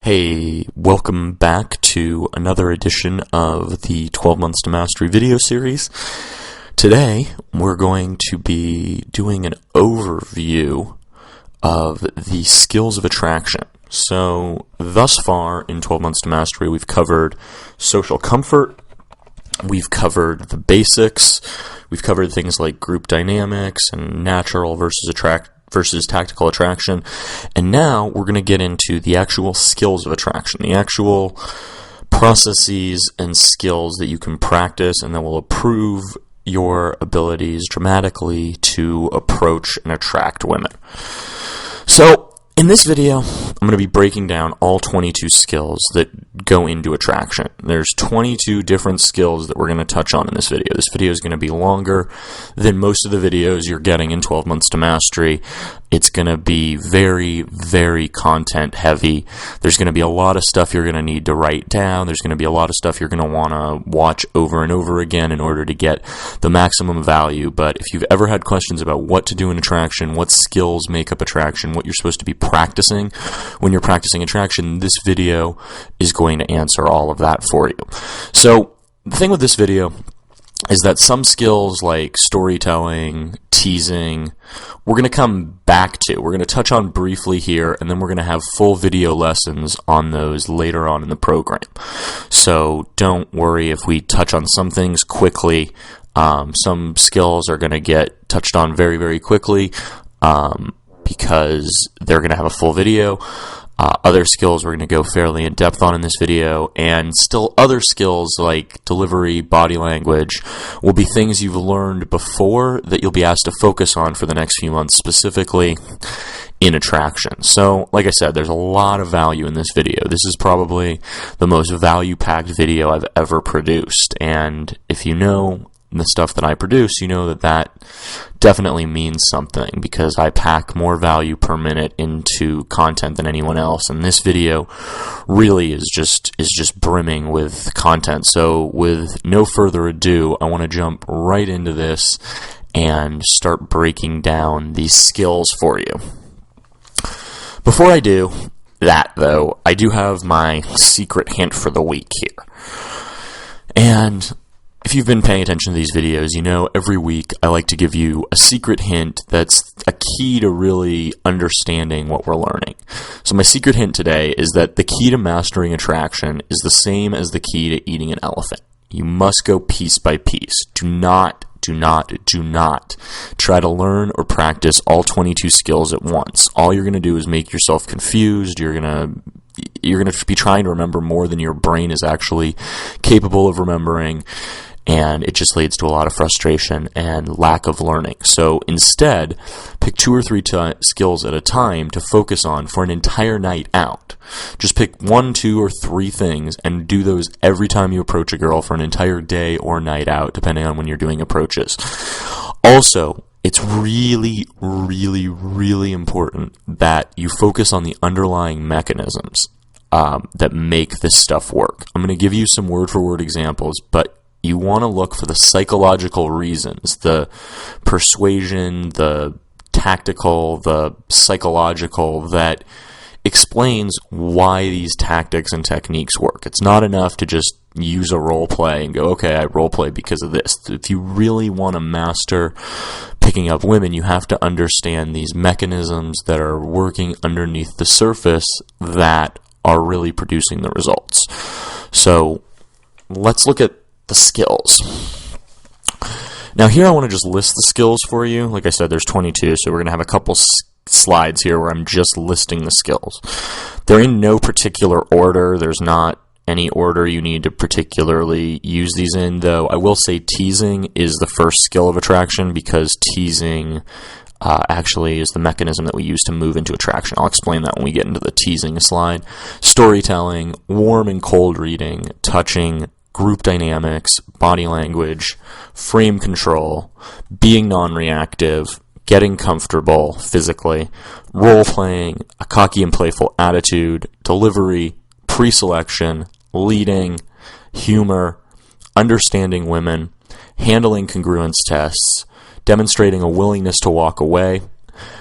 Hey, welcome back to another edition of the 12 Months to Mastery video series. Today, we're going to be doing an overview of the skills of attraction. So, thus far in 12 Months to Mastery, we've covered social comfort, we've covered the basics, we've covered things like group dynamics and natural versus tactical attraction, and now we're going to get into the actual skills of attraction, the actual processes and skills that you can practice and that will improve your abilities dramatically to approach and attract women. So, in this video, I'm going to be breaking down all 22 skills that go into attraction. There's 22 different skills that we're going to touch on in this video. This video is going to be longer than most of the videos you're getting in 12 Months to Mastery. It's going to be very, very content heavy. There's going to be a lot of stuff you're going to need to write down. There's going to be a lot of stuff you're going to want to watch over and over again in order to get the maximum value. But if you've ever had questions about what to do in attraction, what skills make up attraction, what you're supposed to be practicing when you're practicing attraction, this video is going to answer all of that for you. So the thing with this video is that some skills like storytelling, teasing, we're going to come back to. We're going to touch on briefly here, and then we're going to have full video lessons on those later on in the program. So don't worry if we touch on some things quickly. Some skills are going to get touched on very, very quickly because they're going to have a full video. Other skills we're going to go fairly in depth on in this video, and still other skills like delivery, body language, will be things you've learned before that you'll be asked to focus on for the next few months, specifically in attraction. So, like I said, there's a lot of value in this video. This is probably the most value-packed video I've ever produced, and if you know the stuff that I produce, you know that that definitely means something, because I pack more value per minute into content than anyone else, and this video really is just brimming with content. So with no further ado, I want to jump right into this and start breaking down these skills for you. Before I do that, though, I do have my secret hint for the week here. And if you've been paying attention to these videos, you know every week I like to give you a secret hint that's a key to really understanding what we're learning. So my secret hint today is that the key to mastering attraction is the same as the key to eating an elephant. You must go piece by piece. Do not try to learn or practice all 22 skills at once. All you're going to do is make yourself confused. You're going to be trying to remember more than your brain is actually capable of remembering, and it just leads to a lot of frustration and lack of learning. So instead, pick 2 or 3 skills at a time to focus on for an entire night out. Just pick 1, 2, or 3 things and do those every time you approach a girl for an entire day or night out, depending on when you're doing approaches. Also, it's really, really, really important that you focus on the underlying mechanisms that make this stuff work. I'm going to give you some word-for-word examples, but you want to look for the psychological reasons, the persuasion, the tactical, the psychological, that explains why these tactics and techniques work. It's not enough to just use a role play and go, okay, I role play because of this. If you really want to master picking up women, you have to understand these mechanisms that are working underneath the surface that are really producing the results. So let's look at the skills. Now here I want to just list the skills for you. Like I said, there's 22, so we're going to have a couple slides here where I'm just listing the skills. They're in no particular order. There's not any order you need to particularly use these in, though I will say teasing is the first skill of attraction, because teasing actually is the mechanism that we use to move into attraction. I'll explain that when we get into the teasing slide. Storytelling, warm and cold reading, touching, group dynamics, body language, frame control, being non-reactive, getting comfortable physically, role-playing, a cocky and playful attitude, delivery, pre-selection, leading, humor, understanding women, handling congruence tests, demonstrating a willingness to walk away,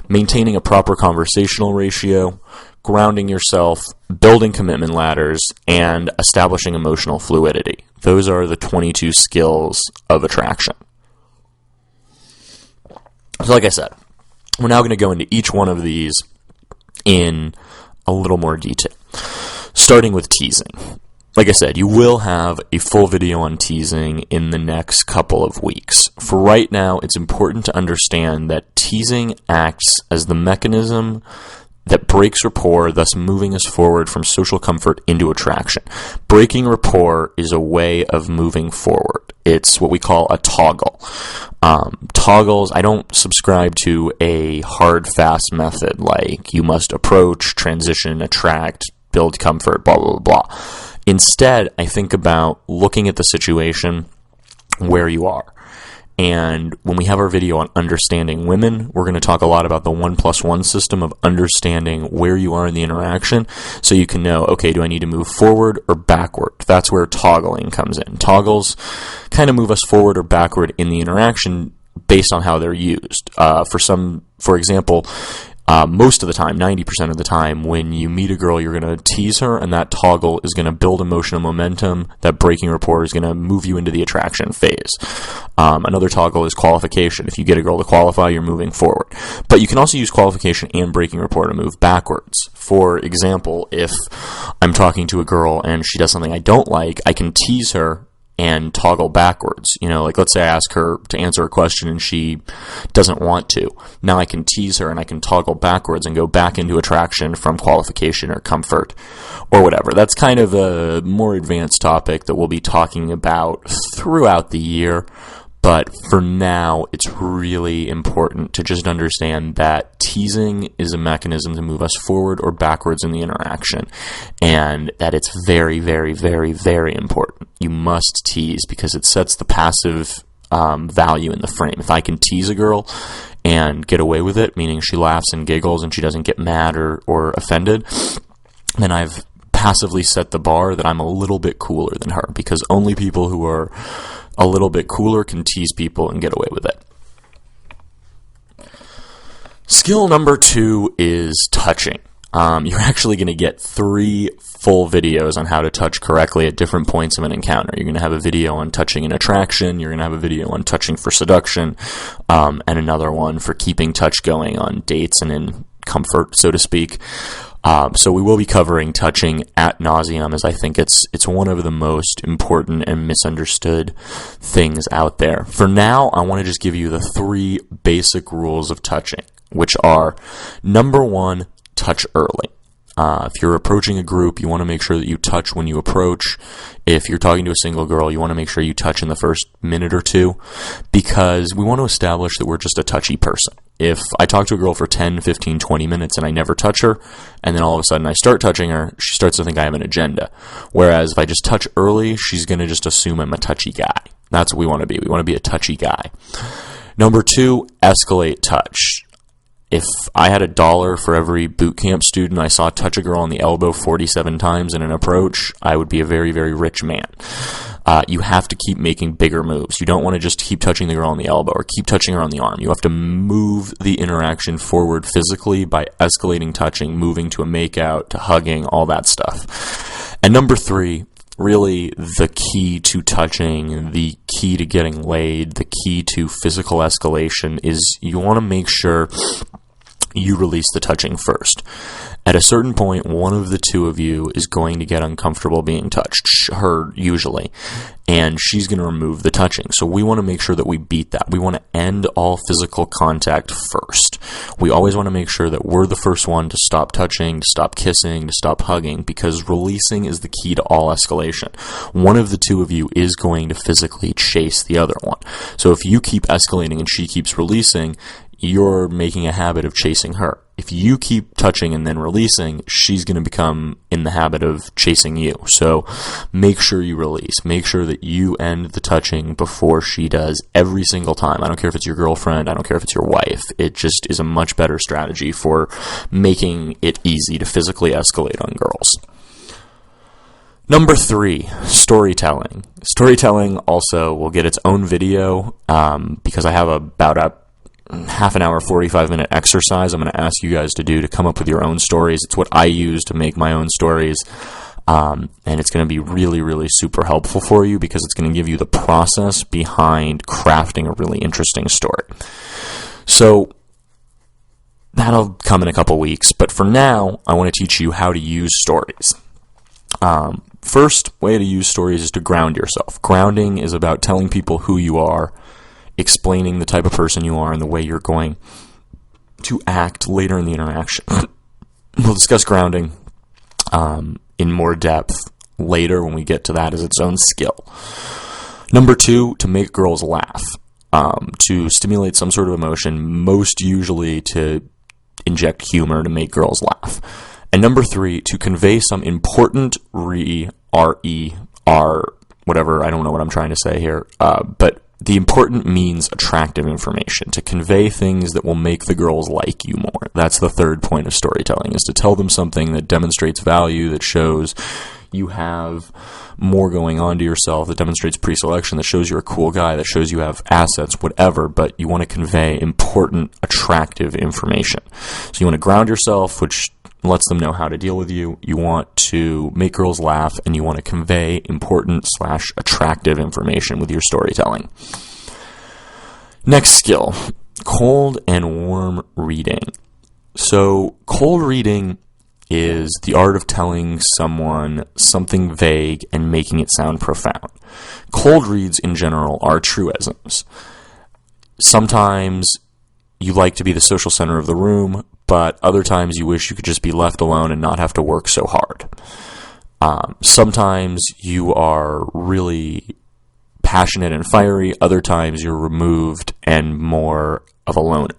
maintaining a proper conversational ratio, grounding yourself, building commitment ladders, and establishing emotional fluidity. Those are the 22 skills of attraction. So like I said, we're now going to go into each one of these in a little more detail, starting with teasing. Like I said, you will have a full video on teasing in the next couple of weeks. For right now, it's important to understand that teasing acts as the mechanism that breaks rapport, thus moving us forward from social comfort into attraction. Breaking rapport is a way of moving forward. It's what we call a toggle. Toggles, I don't subscribe to a hard, fast method like you must approach, transition, attract, build comfort, blah, blah, blah, blah. Instead, I think about looking at the situation where you are. And when we have our video on understanding women, we're going to talk a lot about the 1+1 system of understanding where you are in the interaction so you can know, okay, do I need to move forward or backward? That's where toggling comes in. Toggles kind of move us forward or backward in the interaction based on how they're used. For example, most of the time, 90% of the time, when you meet a girl, you're going to tease her, and that toggle is going to build emotional momentum. That breaking rapport is going to move you into the attraction phase. Another toggle is qualification. If you get a girl to qualify, you're moving forward. But you can also use qualification and breaking rapport to move backwards. For example, if I'm talking to a girl and she does something I don't like, I can tease her and toggle backwards. Like let's say I ask her to answer a question and she doesn't want to. Now I can tease her and I can toggle backwards and go back into attraction from qualification or comfort or whatever. That's kind of a more advanced topic that we'll be talking about throughout the year. But for now, it's really important to just understand that teasing is a mechanism to move us forward or backwards in the interaction, and that it's very, very, very, very important. You must tease because it sets the passive value in the frame. If I can tease a girl and get away with it, meaning she laughs and giggles and she doesn't get mad or offended, then I've passively set the bar that I'm a little bit cooler than her, because only people who are a little bit cooler can tease people and get away with it. Skill number 2 is touching. You're actually going to get 3 full videos on how to touch correctly at different points of an encounter. You're going to have a video on touching in attraction, you're going to have a video on touching for seduction, and another one for keeping touch going on dates and in comfort, so to speak. So we will be covering touching ad nauseum, as I think it's one of the most important and misunderstood things out there. For now, I want to just give you the 3 basic rules of touching, which are, number 1, touch early. If you're approaching a group, you want to make sure that you touch when you approach. If you're talking to a single girl, you want to make sure you touch in the first minute or 2, because we want to establish that we're just a touchy person. If I talk to a girl for 10, 15, 20 minutes and I never touch her, and then all of a sudden I start touching her, she starts to think I have an agenda. Whereas if I just touch early, she's going to just assume I'm a touchy guy. That's what we want to be. We want to be a touchy guy. Number 2, escalate touch. If I had $1 for every boot camp student I saw touch a girl on the elbow 47 times in an approach, I would be a very, very rich man. You have to keep making bigger moves. You don't want to just keep touching the girl on the elbow or keep touching her on the arm. You have to move the interaction forward physically by escalating touching, moving to a makeout, to hugging, all that stuff. And number 3, really the key to touching, the key to getting laid, the key to physical escalation is you want to make sure you release the touching first. At a certain point, one of the 2 of you is going to get uncomfortable being touched, her usually, and she's going to remove the touching. So we want to make sure that we beat that. We want to end all physical contact first. We always want to make sure that we're the first one to stop touching, to stop kissing, to stop hugging, because releasing is the key to all escalation. One of the 2 of you is going to physically chase the other one. So if you keep escalating and she keeps releasing, you're making a habit of chasing her. If you keep touching and then releasing, she's going to become in the habit of chasing you. So make sure you release. Make sure that you end the touching before she does every single time. I don't care if it's your girlfriend. I don't care if it's your wife. It just is a much better strategy for making it easy to physically escalate on girls. Number 3, storytelling. Storytelling also will get its own video because I have about half an hour, 45-minute exercise I'm going to ask you guys to do to come up with your own stories. It's what I use to make my own stories. And it's going to be really, really super helpful for you because it's going to give you the process behind crafting a really interesting story. So that'll come in a couple weeks, but for now, I want to teach you how to use stories. First way to use stories is to ground yourself. Grounding is about telling people who you are, explaining the type of person you are, and the way you're going to act later in the interaction. We'll discuss grounding in more depth later when we get to that as its own skill. Number 2, to make girls laugh. To stimulate some sort of emotion, most usually to inject humor to make girls laugh. And number 3, to convey some important whatever, I don't know what I'm trying to say here, but the important means attractive information, to convey things that will make the girls like you more. That's the third point of storytelling, is to tell them something that demonstrates value, that shows you have more going on to yourself, that demonstrates pre-selection, that shows you're a cool guy, that shows you have assets, whatever, but you want to convey important, attractive information. So you want to ground yourself, which lets them know how to deal with you. You want to make girls laugh, and you want to convey important / attractive information with your storytelling. Next skill, cold and warm reading. So cold reading is the art of telling someone something vague and making it sound profound. Cold reads in general are truisms. Sometimes you like to be the social center of the room, but other times you wish you could just be left alone and not have to work so hard. Sometimes you are really passionate and fiery, other times you're removed and more of a loner.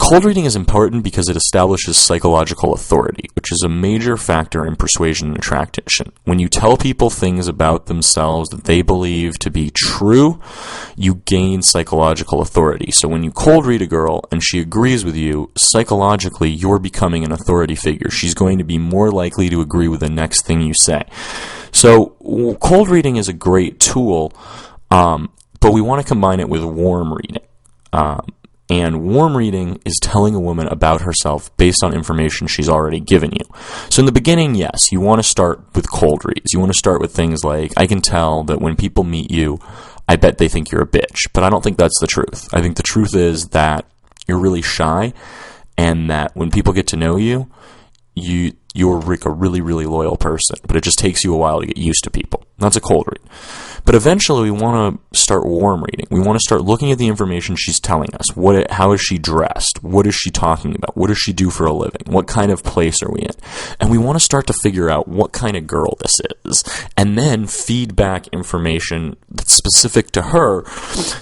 Cold reading is important because it establishes psychological authority, which is a major factor in persuasion and attraction. When you tell people things about themselves that they believe to be true, you gain psychological authority. So when you cold read a girl and she agrees with you, psychologically you're becoming an authority figure. She's going to be more likely to agree with the next thing you say. So cold reading is a great tool, but we want to combine it with warm reading. And warm reading is telling a woman about herself based on information she's already given you. So in the beginning, yes, you want to start with cold reads. You want to start with things like, I can tell that when people meet you, I bet they think you're a bitch. But I don't think that's the truth. I think the truth is that you're really shy, and that when people get to know you, you're a really, really loyal person. But it just takes you a while to get used to people. That's a cold read. But eventually, we want to start warm reading. We want to start looking at the information she's telling us. How is she dressed? What is she talking about? What does she do for a living? What kind of place are we in? And we want to start to figure out what kind of girl this is. And then feed back information that's specific to her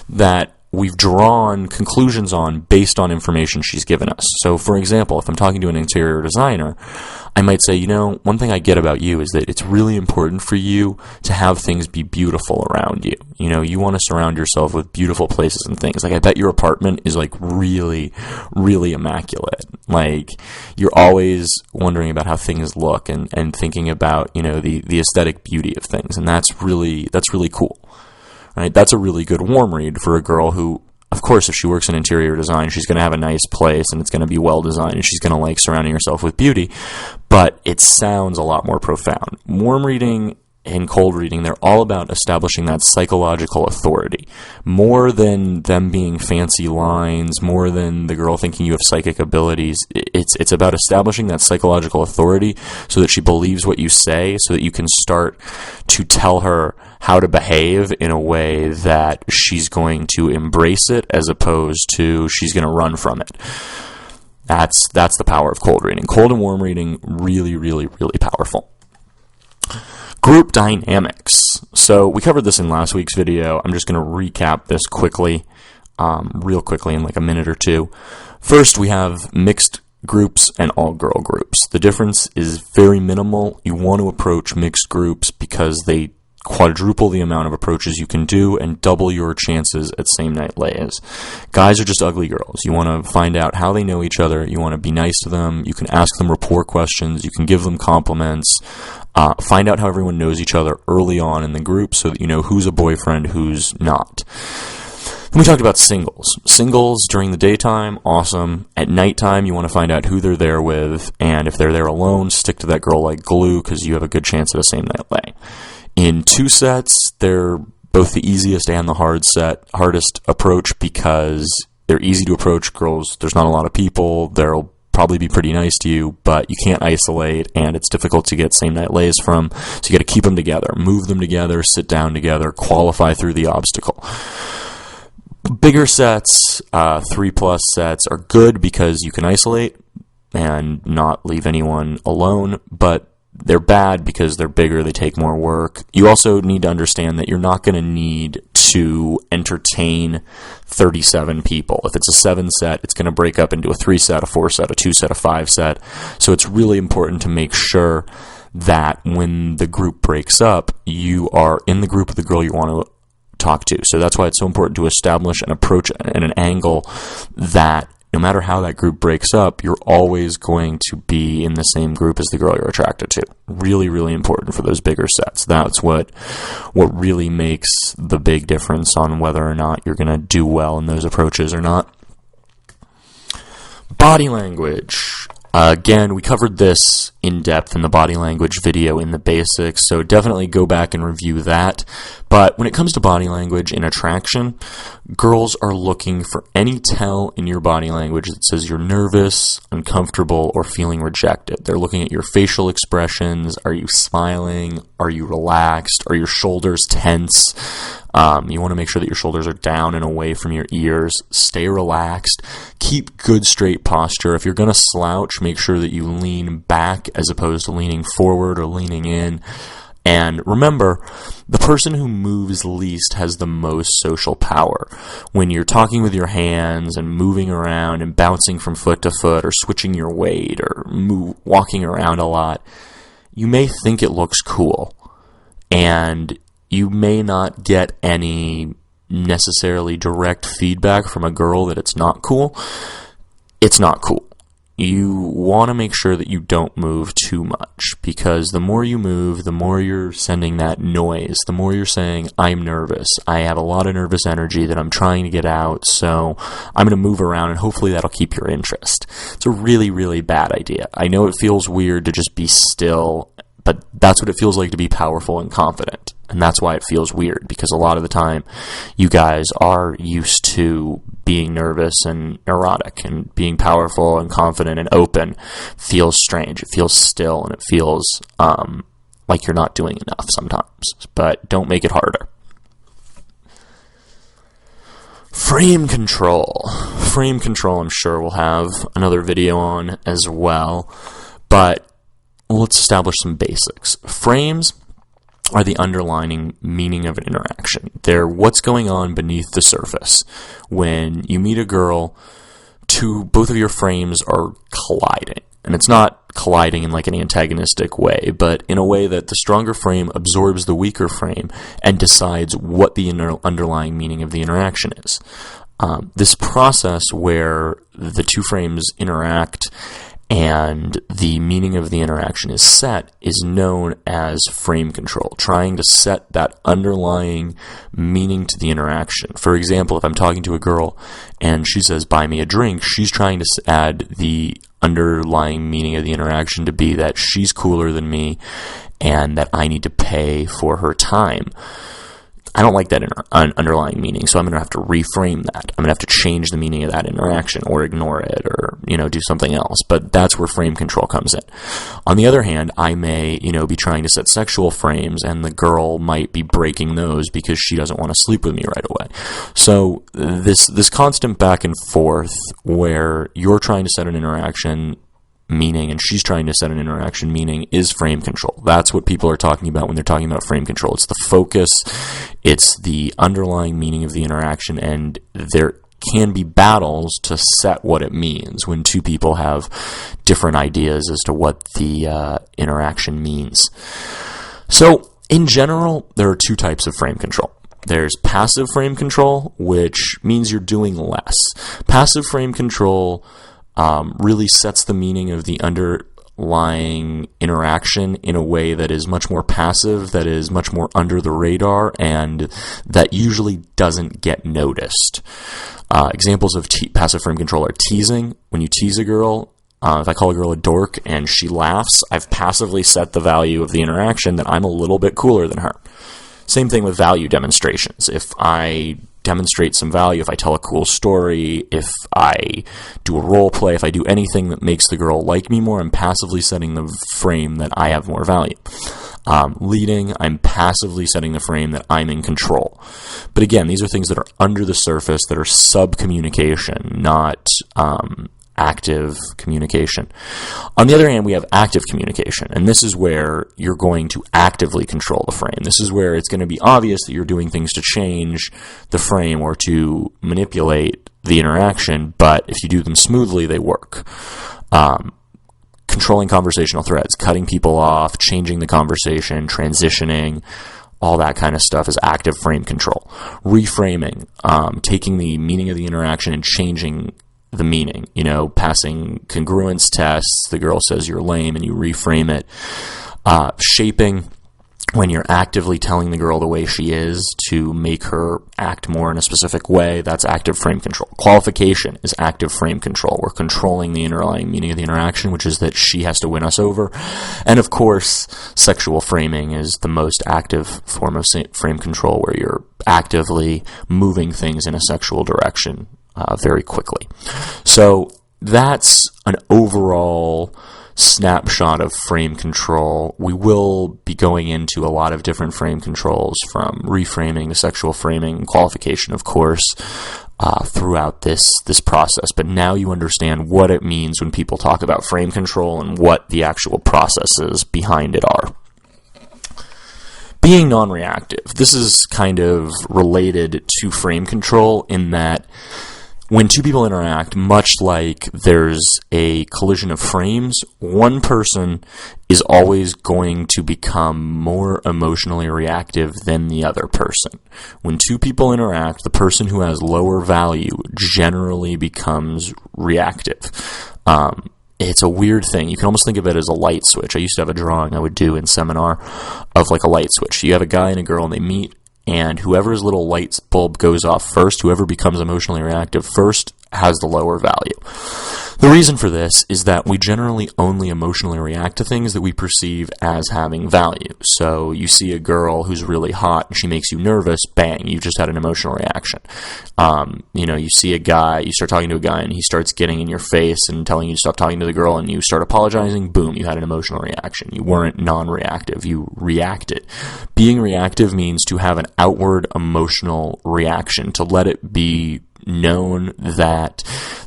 that we've drawn conclusions on based on information she's given us. So, for example, if I'm talking to an interior designer, I might say, one thing I get about you is that it's really important for you to have things be beautiful around you. You want to surround yourself with beautiful places and things. Like, I bet your apartment is like really, really immaculate. Like, you're always wondering about how things look and thinking about, the aesthetic beauty of things. And that's really cool. Right? That's a really good warm read for a girl who, of course, if she works in interior design, she's going to have a nice place and it's going to be well designed and she's going to like surrounding herself with beauty, but it sounds a lot more profound. Warm reading and cold reading, they're all about establishing that psychological authority. More than them being fancy lines, more than the girl thinking you have psychic abilities, it's about establishing that psychological authority so that she believes what you say, so that you can start to tell her how to behave in a way that she's going to embrace it as opposed to she's going to run from it. That's the power of cold reading. Cold and warm reading, really, really, really powerful. Group dynamics. So we covered this in last week's video. I'm just going to recap this quickly, real quickly in like a minute or two. First, we have mixed groups and all-girl groups. The difference is very minimal. You want to approach mixed groups because they quadruple the amount of approaches you can do and double your chances at same night lays. Guys are just ugly girls. You want to find out how they know each other. You want to be nice to them. You can ask them rapport questions. You can give them compliments. Find out how everyone knows each other early on in the group so that you know who's a boyfriend, who's not. Then we talked about singles. Singles during the daytime, awesome. At nighttime, you want to find out who they're there with, and if they're there alone, stick to that girl like glue because you have a good chance at a same night lay. In 2 sets, they're both the easiest and the hardest approach because they're easy to approach girls. There's not a lot of people. They'll probably be pretty nice to you, but you can't isolate, and it's difficult to get same night lays from. So you got to keep them together, move them together, sit down together, qualify through the obstacle. Bigger sets, 3+ sets, are good because you can isolate and not leave anyone alone, but they're bad because they're bigger, they take more work. You also need to understand that you're not going to need to entertain 37 people. If it's a 7 set, it's going to break up into a 3 set, a 4 set, a 2 set, a 5 set. So it's really important to make sure that when the group breaks up, you are in the group of the girl you want to talk to. So that's why it's so important to establish an approach and an angle that no matter how that group breaks up, you're always going to be in the same group as the girl you're attracted to. Really, really important for those bigger sets. That's what really makes the big difference on whether or not you're going to do well in those approaches or not. Body language. Again, we covered this in depth in the body language video in the basics, so definitely go back and review that. But when it comes to body language in attraction, girls are looking for any tell in your body language that says you're nervous, uncomfortable, or feeling rejected. They're looking at your facial expressions. Are you smiling? Are you relaxed? Are your shoulders tense? You want to make sure that your shoulders are down and away from your ears. Stay relaxed. Keep good straight posture. If you're going to slouch, make sure that you lean back as opposed to leaning forward or leaning in. And remember, the person who moves least has the most social power. When you're talking with your hands and moving around and bouncing from foot to foot or switching your weight or walking around a lot, you may think it looks cool. And you may not get any necessarily direct feedback from a girl that it's not cool. It's not cool. You want to make sure that you don't move too much, because the more you move, the more you're sending that noise, the more you're saying, I'm nervous, I have a lot of nervous energy that I'm trying to get out, so I'm going to move around, and hopefully that'll keep your interest. It's a really, really bad idea. I know it feels weird to just be still, but that's what it feels like to be powerful and confident. And that's why it feels weird, because a lot of the time you guys are used to being nervous and neurotic, and being powerful and confident and open feels strange. It feels still, and it feels like you're not doing enough sometimes. But don't make it harder. Frame control. Frame control, I'm sure we'll have another video on as well. But let's establish some basics. Frames are the underlying meaning of an interaction. They're what's going on beneath the surface. When you meet a girl, both of your frames are colliding. And it's not colliding in like an antagonistic way, but in a way that the stronger frame absorbs the weaker frame and decides what the underlying meaning of the interaction is. This process where the two frames interact and the meaning of the interaction is set is known as frame control, trying to set that underlying meaning to the interaction. For example, if I'm talking to a girl and she says, buy me a drink, she's trying to add the underlying meaning of the interaction to be that she's cooler than me and that I need to pay for her time. I don't like that underlying meaning, so I'm going to have to reframe that. I'm going to have to change the meaning of that interaction, or ignore it, or do something else. But that's where frame control comes in. On the other hand, I may be trying to set sexual frames, and the girl might be breaking those because she doesn't want to sleep with me right away. So this constant back and forth where you're trying to set an interaction meaning and she's trying to set an interaction meaning is frame control. That's what people are talking about when they're talking about frame control. It's the focus, it's the underlying meaning of the interaction, and there can be battles to set what it means when two people have different ideas as to what the interaction means. So in general, there are two types of frame control. There's passive frame control, which means you're doing less. Passive frame control really sets the meaning of the underlying lying interaction in a way that is much more passive, that is much more under the radar, and that usually doesn't get noticed. Examples of passive frame control are teasing. When you tease a girl, if I call a girl a dork and she laughs, I've passively set the value of the interaction that I'm a little bit cooler than her. Same thing with value demonstrations. If I demonstrate some value, if I tell a cool story, if I do a role play, if I do anything that makes the girl like me more, I'm passively setting the frame that I have more value. Leading, I'm passively setting the frame that I'm in control. But again, these are things that are under the surface, that are sub-communication, not active communication. On the other hand, we have active communication, and this is where you're going to actively control the frame. This is where it's going to be obvious that you're doing things to change the frame or to manipulate the interaction, but if you do them smoothly, they work. Controlling conversational threads, cutting people off, changing the conversation, transitioning, all that kind of stuff is active frame control. Reframing, taking the meaning of the interaction and changing the meaning, passing congruence tests. The girl says you're lame and you reframe it. Shaping, when you're actively telling the girl the way she is to make her act more in a specific way, that's active frame control. Qualification is active frame control. We're controlling the underlying meaning of the interaction, which is that she has to win us over. And of course, sexual framing is the most active form of frame control, where you're actively moving things in a sexual direction very quickly. So that's an overall snapshot of frame control. We will be going into a lot of different frame controls, from reframing to sexual framing and qualification, of course, throughout this process. But now you understand what it means when people talk about frame control and what the actual processes behind it are. Being non-reactive. This is kind of related to frame control in that when two people interact, much like there's a collision of frames, one person is always going to become more emotionally reactive than the other person. When two people interact, the person who has lower value generally becomes reactive. It's a weird thing. You can almost think of it as a light switch. I used to have a drawing I would do in seminar of like a light switch. You have a guy and a girl and they meet, and whoever's little light bulb goes off first, whoever becomes emotionally reactive first, has the lower value. The reason for this is that we generally only emotionally react to things that we perceive as having value. So you see a girl who's really hot and she makes you nervous, bang, you just had an emotional reaction. You see a guy, you start talking to a guy and he starts getting in your face and telling you to stop talking to the girl, and you start apologizing, boom, you had an emotional reaction. You weren't non-reactive, you reacted. Being reactive means to have an outward emotional reaction, to let it be known that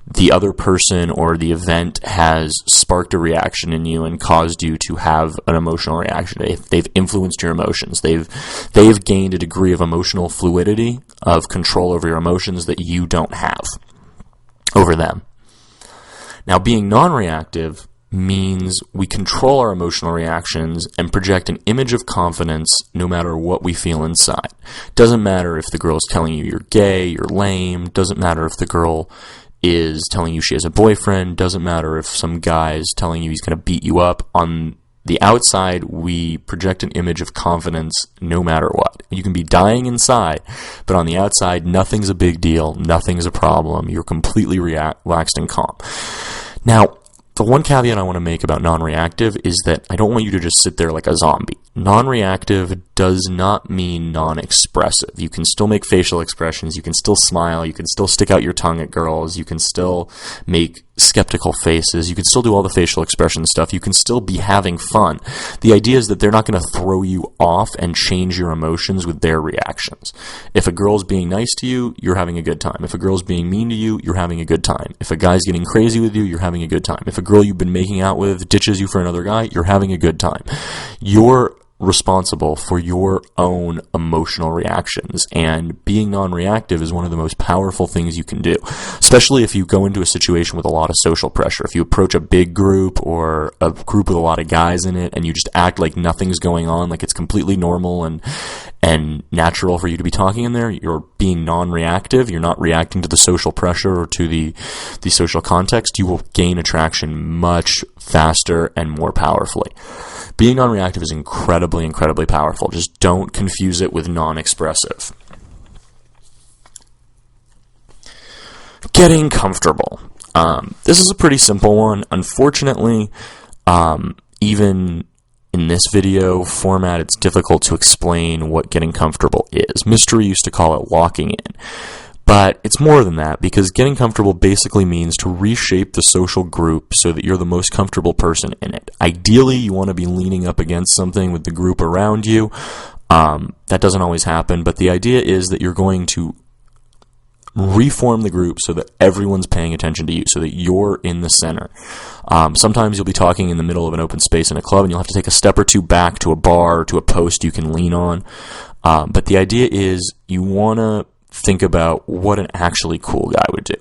the other person or the event has sparked a reaction in you and caused you to have an emotional reaction. They've influenced your emotions. They've gained a degree of emotional fluidity, of control over your emotions that you don't have over them. Now, being non-reactive means we control our emotional reactions and project an image of confidence no matter what we feel inside. Doesn't matter if the girl is telling you you're gay, you're lame. Doesn't matter if the girl is telling you she has a boyfriend. Doesn't matter if some guy is telling you he's going to beat you up. On the outside, we project an image of confidence no matter what. You can be dying inside, but on the outside, nothing's a big deal. Nothing's a problem. You're completely relaxed and calm. Now, the one caveat I want to make about non-reactive is that I don't want you to just sit there like a zombie. Non-reactive does not mean non-expressive. You can still make facial expressions, you can still smile, you can still stick out your tongue at girls, you can still make skeptical faces, you can still do all the facial expression stuff, you can still be having fun. The idea is that they're not going to throw you off and change your emotions with their reactions. If a girl's being nice to you, you're having a good time. If a girl's being mean to you, you're having a good time. If a guy's getting crazy with you, you're having a good time. If a girl you've been making out with ditches you for another guy, you're having a good time. You're responsible for your own emotional reactions, and being non-reactive is one of the most powerful things you can do, especially if you go into a situation with a lot of social pressure. If you approach a big group or a group with a lot of guys in it and you just act like nothing's going on, like it's completely normal, and and natural for you to be talking in there. You're being non-reactive. You're not reacting to the social pressure or to the social context. You will gain attraction much faster and more powerfully. Being non-reactive is incredibly, incredibly powerful. Just don't confuse it with non-expressive. Getting comfortable. This is a pretty simple one. Unfortunately, even in this video format, it's difficult to explain what getting comfortable is. Mystery used to call it locking in. But it's more than that, because getting comfortable basically means to reshape the social group so that you're the most comfortable person in it. Ideally, you want to be leaning up against something with the group around you. That doesn't always happen, but the idea is that you're going to reform the group so that everyone's paying attention to you, so that you're in the center. Sometimes you'll be talking in the middle of an open space in a club, and you'll have to take a step or two back to a bar or to a post you can lean on. But the idea is you want to think about what an actually cool guy would do.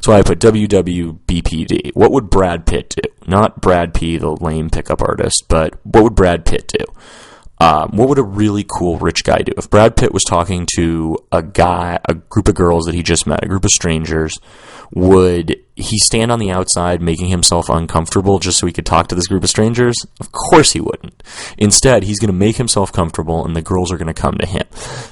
So I put WWBPD. What would Brad Pitt do? Not Brad P, the lame pickup artist, but what would Brad Pitt do? What would a really cool rich guy do? If Brad Pitt was talking to a group of girls that he just met, a group of strangers, would he stand on the outside making himself uncomfortable just so he could talk to this group of strangers? Of course he wouldn't. Instead, he's going to make himself comfortable and the girls are going to come to him.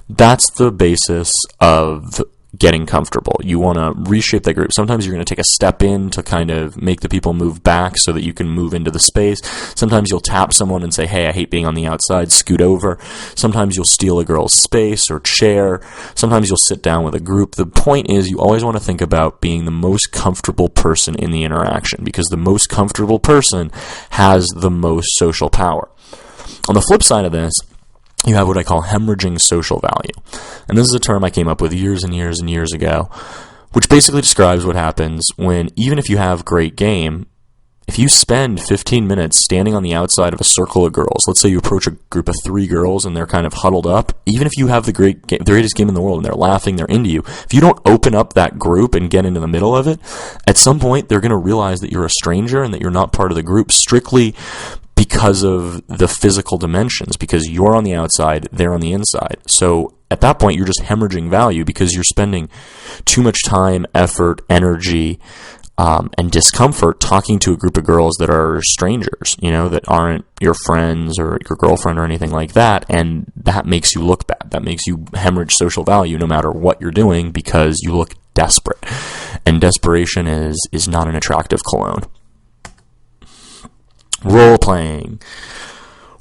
That's the basis of getting comfortable. You want to reshape that group. Sometimes you're going to take a step in to kind of make the people move back so that you can move into the space. Sometimes you'll tap someone and say, hey, I hate being on the outside, scoot over. Sometimes you'll steal a girl's space or chair. Sometimes you'll sit down with a group. The point is you always want to think about being the most comfortable person in the interaction, because the most comfortable person has the most social power. On the flip side of this, you have what I call hemorrhaging social value. And this is a term I came up with years and years and years ago, which basically describes what happens when, even if you have great game, if you spend 15 minutes standing on the outside of a circle of girls, let's say you approach a group of 3 girls and they're kind of huddled up, even if you have the greatest game in the world and they're laughing, they're into you, if you don't open up that group and get into the middle of it, at some point they're going to realize that you're a stranger and that you're not part of the group strictly because of the physical dimensions, because you're on the outside, they're on the inside. So at that point, you're just hemorrhaging value because you're spending too much time, effort, energy, and discomfort talking to a group of girls that are strangers, that aren't your friends or your girlfriend or anything like that, and that makes you look bad. That makes you hemorrhage social value no matter what you're doing because you look desperate. And desperation is not an attractive cologne. Role-playing.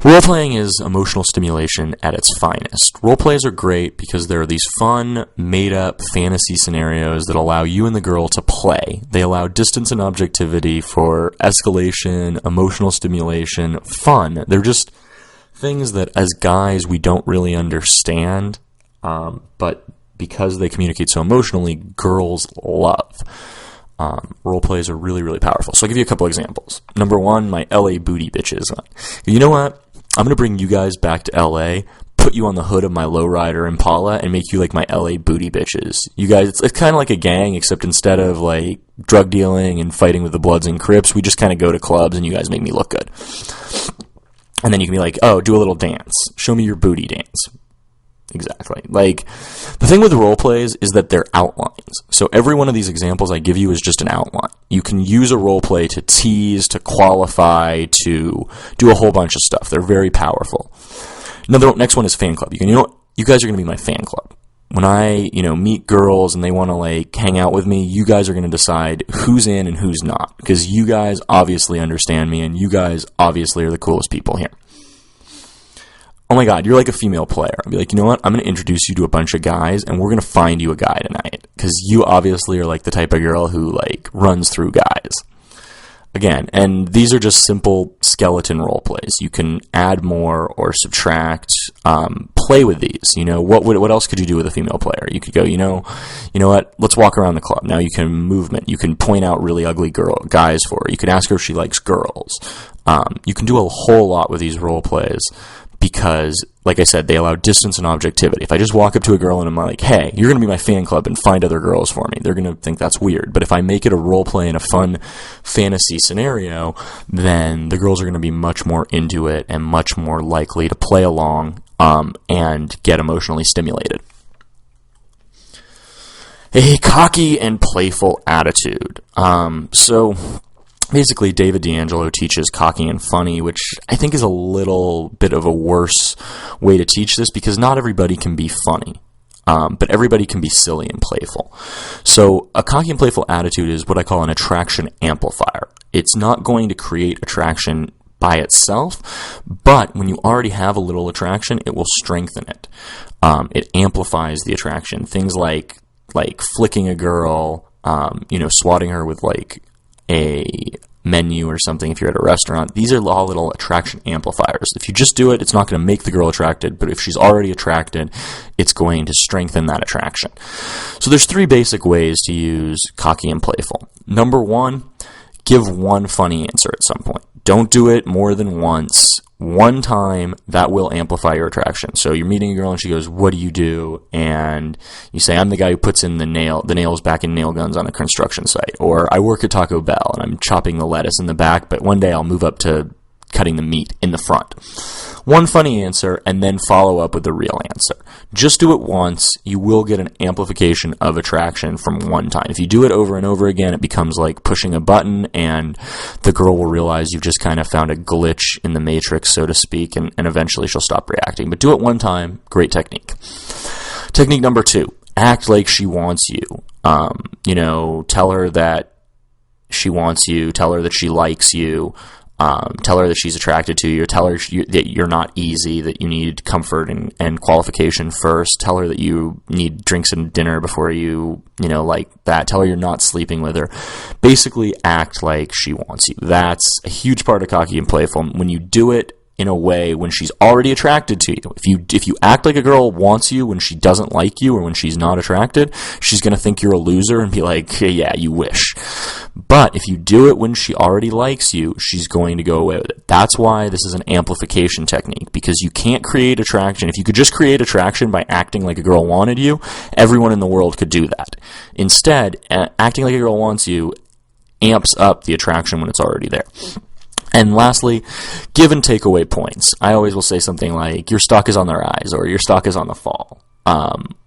Role-playing is emotional stimulation at its finest. Role-plays are great because there are these fun, made-up fantasy scenarios that allow you and the girl to play. They allow distance and objectivity for escalation, emotional stimulation, fun. They're just things that, as guys, we don't really understand, but because they communicate so emotionally, girls love. Role plays are really, really powerful. So I'll give you a couple examples. Number one, my LA booty bitches. You know what? I'm going to bring you guys back to LA, put you on the hood of my lowrider Impala, and make you like my LA booty bitches. You guys, it's kind of like a gang, except instead of like drug dealing and fighting with the Bloods and Crips, we just kind of go to clubs and you guys make me look good. And then you can be like, oh, do a little dance. Show me your booty dance. Exactly. Like, the thing with role plays is that they're outlines. So every one of these examples I give you is just an outline. You can use a role play to tease, to qualify, to do a whole bunch of stuff. They're very powerful. Next one is fan club. You guys are going to be my fan club. When I, meet girls and they want to like hang out with me, you guys are going to decide who's in and who's not, because you guys obviously understand me and you guys obviously are the coolest people here. Oh my God, you're like a female player. I'll be like, you know what? I'm going to introduce you to a bunch of guys and we're going to find you a guy tonight, because you obviously are like the type of girl who like runs through guys. Again, and these are just simple skeleton role plays. You can add more or subtract, play with these. What else could you do with a female player? You could go, you know what? Let's walk around the club. Now you can movement. You can point out really ugly guys for her. You can ask her if she likes girls. You can do a whole lot with these role plays, because, like I said, they allow distance and objectivity. If I just walk up to a girl and I'm like, hey, you're going to be my fan club and find other girls for me, they're going to think that's weird. But if I make it a role play in a fun fantasy scenario, then the girls are going to be much more into it and much more likely to play along. and get emotionally stimulated. A cocky and playful attitude. So basically, David D'Angelo teaches cocky and funny, which I think is a little bit of a worse way to teach this, because not everybody can be funny. But everybody can be silly and playful. So a cocky and playful attitude is what I call an attraction amplifier. It's not going to create attraction by itself, but when you already have a little attraction, it will strengthen it. It amplifies the attraction. Things like flicking a girl, swatting her with like a menu or something if you're at a restaurant. These are all little attraction amplifiers. If you just do it, it's not going to make the girl attracted, but if she's already attracted, it's going to strengthen that attraction. So there's 3 basic ways to use cocky and playful. Number 1, give one funny answer at some point. Don't do it more than once. One time, that will amplify your attraction. So you're meeting a girl and she goes, "What do you do?" And you say, "I'm the guy who puts in the nails back in nail guns on a construction site." Or, "I work at Taco Bell and I'm chopping the lettuce in the back, but one day I'll move up to cutting the meat in the front." One funny answer, and then follow up with the real answer. Just do it once. You will get an amplification of attraction from one time. If you do it over and over again, it becomes like pushing a button, and the girl will realize you've just kind of found a glitch in the matrix, so to speak, and eventually she'll stop reacting. But do it one time. Great technique. Technique number 2, act like she wants you. Tell her that she wants you. Tell her that she likes you. Tell her that she's attracted to you. Tell her that you're not easy, that you need comfort and qualification first. Tell her that you need drinks and dinner before you like that. Tell her you're not sleeping with her. Basically, act like she wants you. That's a huge part of cocky and playful. When you do it in a way when she's already attracted to you. If you act like a girl wants you when she doesn't like you or when she's not attracted, she's going to think you're a loser and be like, hey, yeah, you wish. But if you do it when she already likes you, she's going to go away with it. That's why this is an amplification technique, because you can't create attraction. If you could just create attraction by acting like a girl wanted you, everyone in the world could do that. Instead, acting like a girl wants you amps up the attraction when it's already there. And lastly, give and take away points. I always will say something like, your stock is on their eyes, or your stock is on the fall.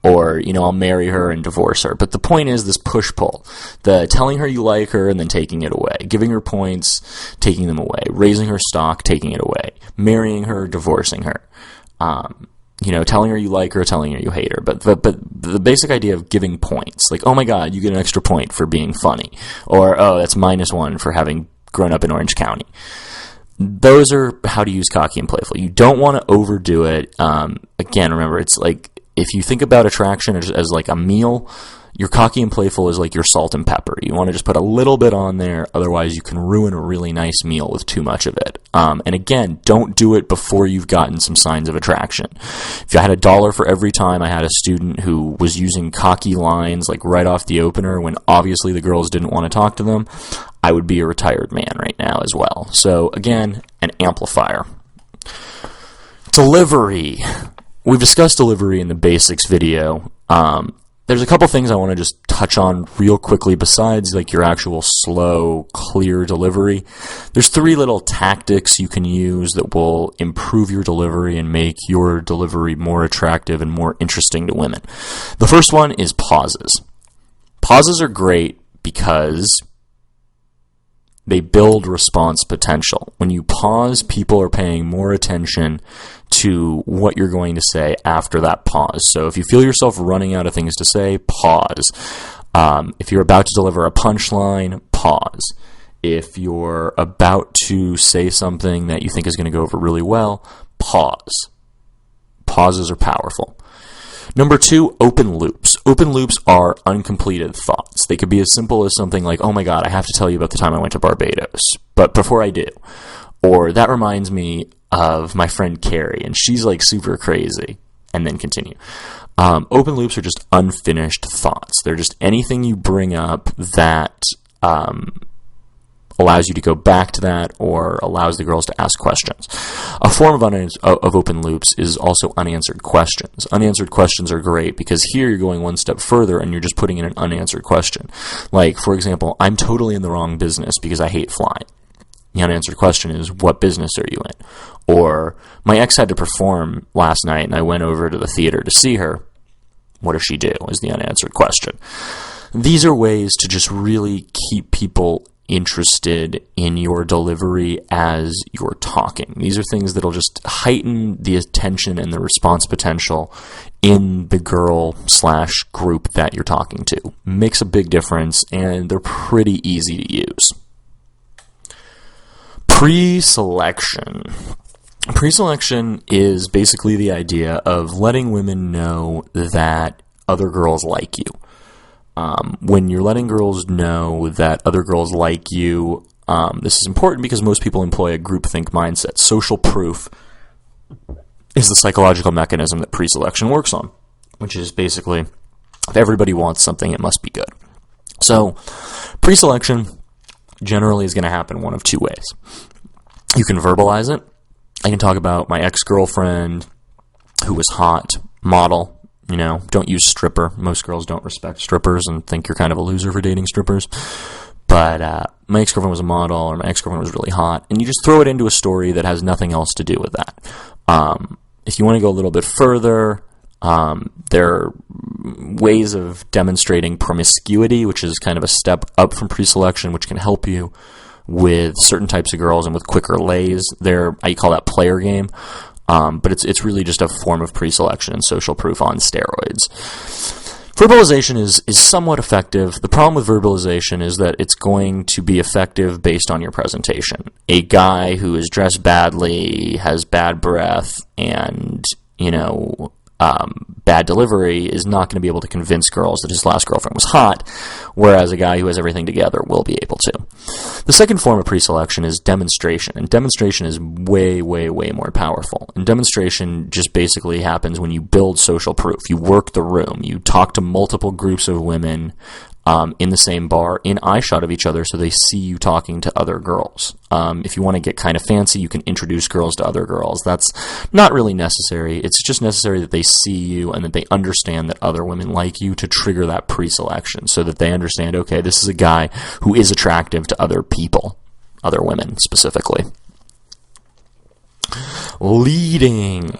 Or, I'll marry her and divorce her. But the point is this push-pull. The telling her you like her and then taking it away. Giving her points, taking them away. Raising her stock, taking it away. Marrying her, divorcing her. Telling her you like her, telling her you hate her. But the basic idea of giving points. Like, oh my God, you get an extra point for being funny. Or, oh, that's -1 for having grown up in Orange County. Those are how to use cocky and playful. You don't want to overdo it. Again, remember, it's like, if you think about attraction as like a meal, your cocky and playful is like your salt and pepper. You want to just put a little bit on there, otherwise you can ruin a really nice meal with too much of it. And again, don't do it before you've gotten some signs of attraction. If I had $1 for every time I had a student who was using cocky lines like right off the opener when obviously the girls didn't want to talk to them, I would be a retired man right now as well. So again, an amplifier. Delivery. We've discussed delivery in the basics video. There's a couple things I want to just touch on real quickly besides like your actual slow, clear delivery. There's 3 little tactics you can use that will improve your delivery and make your delivery more attractive and more interesting to women. The first one is pauses. Pauses are great because they build response potential. When you pause, people are paying more attention to what you're going to say after that pause. So if you feel yourself running out of things to say, pause. If you're about to deliver a punchline, pause. If you're about to say something that you think is going to go over really well, pause. Pauses are powerful. Number 2, open loops. Open loops are uncompleted thoughts. They could be as simple as something like, oh my God, I have to tell you about the time I went to Barbados. But before I do, or that reminds me of my friend Carrie, and she's like super crazy, and then continue. Open loops are just unfinished thoughts. They're just anything you bring up that allows you to go back to that or allows the girls to ask questions. A form of open loops is also unanswered questions. Unanswered questions are great because here you're going one step further and you're just putting in an unanswered question. Like, for example, I'm totally in the wrong business because I hate flying. The unanswered question is, what business are you in? Or, my ex had to perform last night and I went over to the theater to see her. What does she do? Is the unanswered question. These are ways to just really keep people interested in your delivery as you're talking. These are things that'll just heighten the attention and the response potential in the girl/group that you're talking to. Makes a big difference, and they're pretty easy to use. Pre-selection. Pre-selection is basically the idea of letting women know that other girls like you. When you're letting girls know that other girls like you, this is important because most people employ a groupthink mindset. Social proof is the psychological mechanism that pre-selection works on, which is basically, if everybody wants something, it must be good. So, pre-selection generally is going to happen one of two ways. You can verbalize it. I can talk about my ex-girlfriend who was hot, model. You know, don't use stripper. Most girls don't respect strippers and think you're kind of a loser for dating strippers. But my ex-girlfriend was a model, or my ex-girlfriend was really hot, and you just throw it into a story that has nothing else to do with that. If you want to go a little bit further, there are ways of demonstrating promiscuity, which is kind of a step up from pre-selection, which can help you with certain types of girls and with quicker lays. I call that player game. But it's really just a form of pre-selection and social proof on steroids. Verbalization is somewhat effective. The problem with verbalization is that it's going to be effective based on your presentation. A guy who is dressed badly, has bad breath, and, bad delivery is not going to be able to convince girls that his last girlfriend was hot, whereas a guy who has everything together will be able to. The second form of pre-selection is demonstration, and demonstration is way, way, way more powerful. And demonstration just basically happens when you build social proof. You work the room. You talk to multiple groups of women in the same bar, in eyeshot of each other, so they see you talking to other girls. If you want to get kind of fancy, you can introduce girls to other girls. That's not really necessary. It's just necessary that they see you and that they understand that other women like you to trigger that pre-selection, so that they understand, okay, this is a guy who is attractive to other people, other women specifically. Leading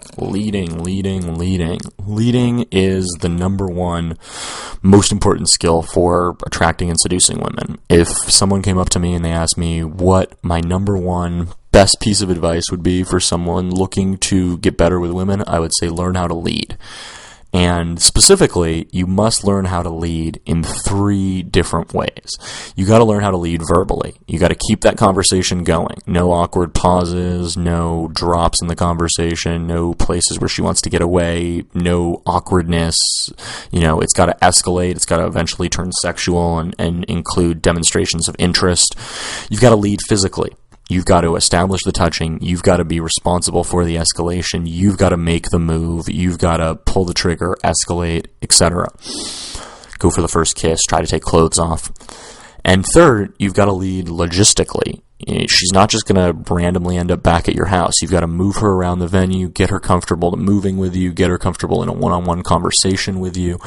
is the number one most important skill for attracting and seducing women. If someone came up to me and they asked me what my number one best piece of advice would be for someone looking to get better with women, I would say learn how to lead. And specifically, you must learn how to lead in 3 different ways. You got to learn how to lead verbally. You got to keep that conversation going. No awkward pauses, no drops in the conversation, no places where she wants to get away, no awkwardness. It's got to escalate. It's got to eventually turn sexual and include demonstrations of interest. You've got to lead physically. You've got to establish the touching. You've got to be responsible for the escalation. You've got to make the move. You've got to pull the trigger, escalate, etc. Go for the first kiss. Try to take clothes off. And third, you've got to lead logistically. She's not just going to randomly end up back at your house. You've got to move her around the venue, get her comfortable to moving with you, get her comfortable in a one-on-one conversation with you,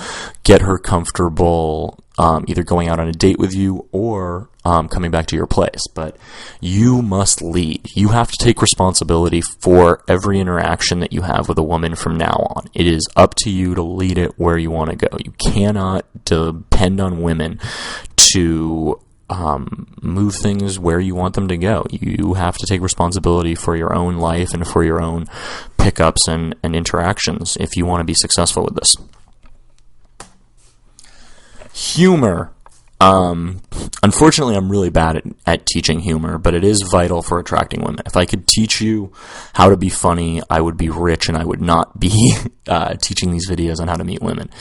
get her comfortable either going out on a date with you or coming back to your place. But you must lead. You have to take responsibility for every interaction that you have with a woman from now on. It is up to you to lead it where you want to go. You cannot depend on women to move things where you want them to go. You have to take responsibility for your own life and for your own pickups and interactions if you want to be successful with this. Humor. Unfortunately, I'm really bad at teaching humor, but it is vital for attracting women. If I could teach you how to be funny, I would be rich and I would not be teaching these videos on how to meet women.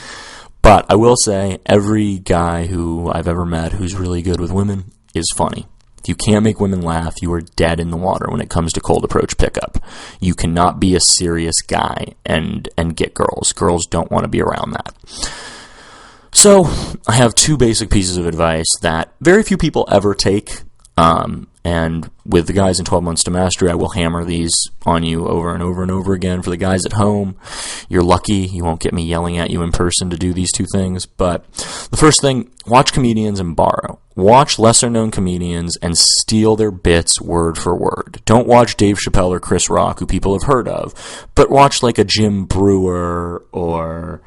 But I will say, every guy who I've ever met who's really good with women is funny. If you can't make women laugh, you are dead in the water when it comes to cold approach pickup. You cannot be a serious guy and get girls. Girls don't want to be around that. So, I have 2 basic pieces of advice that very few people ever take, and And with the guys in 12 Months to Mastery, I will hammer these on you over and over and over again. For the guys at home, you're lucky. You won't get me yelling at you in person to do these two things. But the first thing, watch comedians and borrow. Watch lesser-known comedians and steal their bits word for word. Don't watch Dave Chappelle or Chris Rock, who people have heard of, but watch like a Jim Brewer or,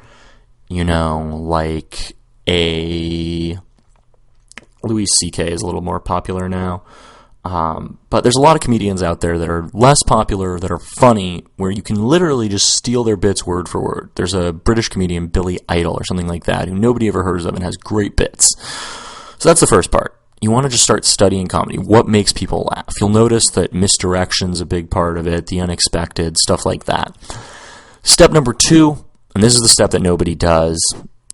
like a Louis C.K. is a little more popular now. But there's a lot of comedians out there that are less popular, that are funny, where you can literally just steal their bits word for word. There's a British comedian, Billy Idol, or something like that, who nobody ever heard of and has great bits. So that's the first part. You want to just start studying comedy. What makes people laugh? You'll notice that misdirection's a big part of it, the unexpected, stuff like that. Step number 2, and this is the step that nobody does,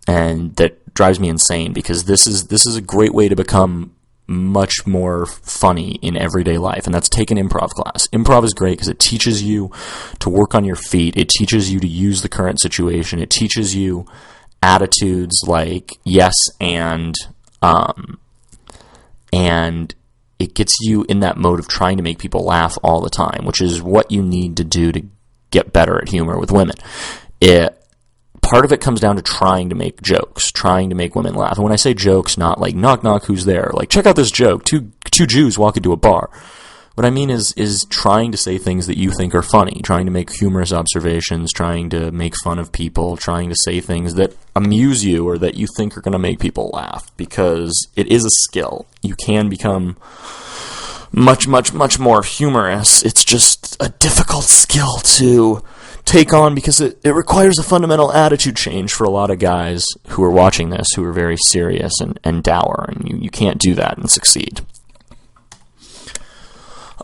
and that drives me insane, because this is a great way to become much more funny in everyday life, and that's take an improv class. Improv is great because it teaches you to work on your feet. It teaches you to use the current situation. It teaches you attitudes like yes and it gets you in that mode of trying to make people laugh all the time, which is what you need to do to get better at humor with women. Part of it comes down to trying to make jokes, trying to make women laugh. And when I say jokes, not like knock knock, who's there? Like, check out this joke. Two Jews walk into a bar. What I mean is trying to say things that you think are funny, trying to make humorous observations, trying to make fun of people, trying to say things that amuse you or that you think are going to make people laugh, because it is a skill. You can become much, much, much more humorous. It's just a difficult skill to take on because it requires a fundamental attitude change for a lot of guys who are watching this, who are very serious and dour, and you can't do that and succeed.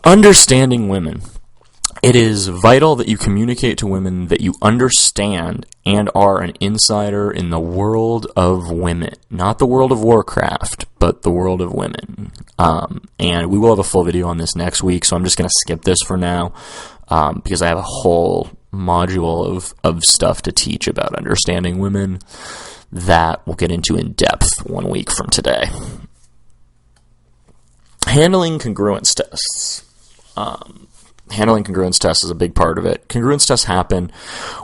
Understanding women. It is vital that you communicate to women that you understand and are an insider in the world of women. Not the world of Warcraft, but the world of women. And we will have a full video on this next week, so I'm just going to skip this for now, because I have a whole module of stuff to teach about understanding women that we'll get into in depth 1 week from today. Handling congruence tests. Handling congruence tests is a big part of it. Congruence tests happen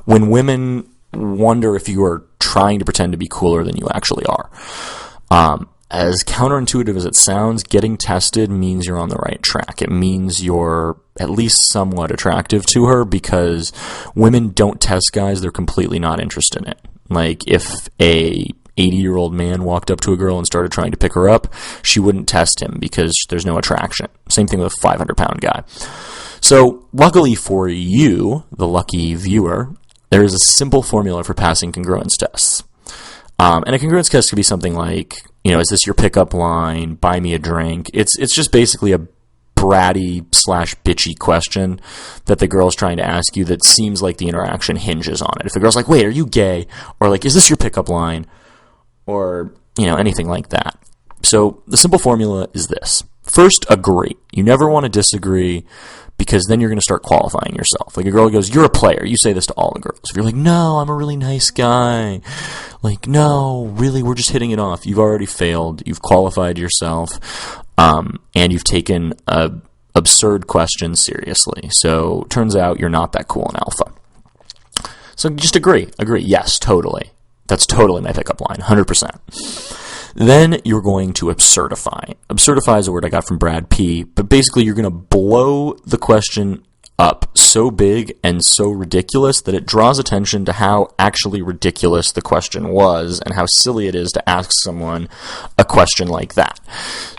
when women wonder if you are trying to pretend to be cooler than you actually are. As counterintuitive as it sounds, getting tested means you're on the right track. It means you're at least somewhat attractive to her, because women don't test guys they're completely not interested in it. Like, if a 80-year-old man walked up to a girl and started trying to pick her up, she wouldn't test him because there's no attraction. Same thing with a 500-pound guy. So, luckily for you, the lucky viewer, there is a simple formula for passing congruence tests. And a congruence test could be something like, is this your pickup line? Buy me a drink. It's just basically a bratty / bitchy question that the girl's trying to ask you that seems like the interaction hinges on it. If the girl's like, wait, are you gay? Or like, is this your pickup line? Or, anything like that. So the simple formula is this. First, agree. You never want to disagree, because then you're going to start qualifying yourself. Like, a girl goes, you're a player. You say this to all the girls. If you're like, no, I'm a really nice guy. Like, no, really, we're just hitting it off. You've already failed. You've qualified yourself. And you've taken a absurd question seriously. So turns out you're not that cool in alpha. So just agree. Yes, totally. That's totally my pickup line, 100%. Then you're going to absurdify. Absurdify is a word I got from Brad P., but basically you're going to blow the question up so big and so ridiculous that it draws attention to how actually ridiculous the question was and how silly it is to ask someone a question like that.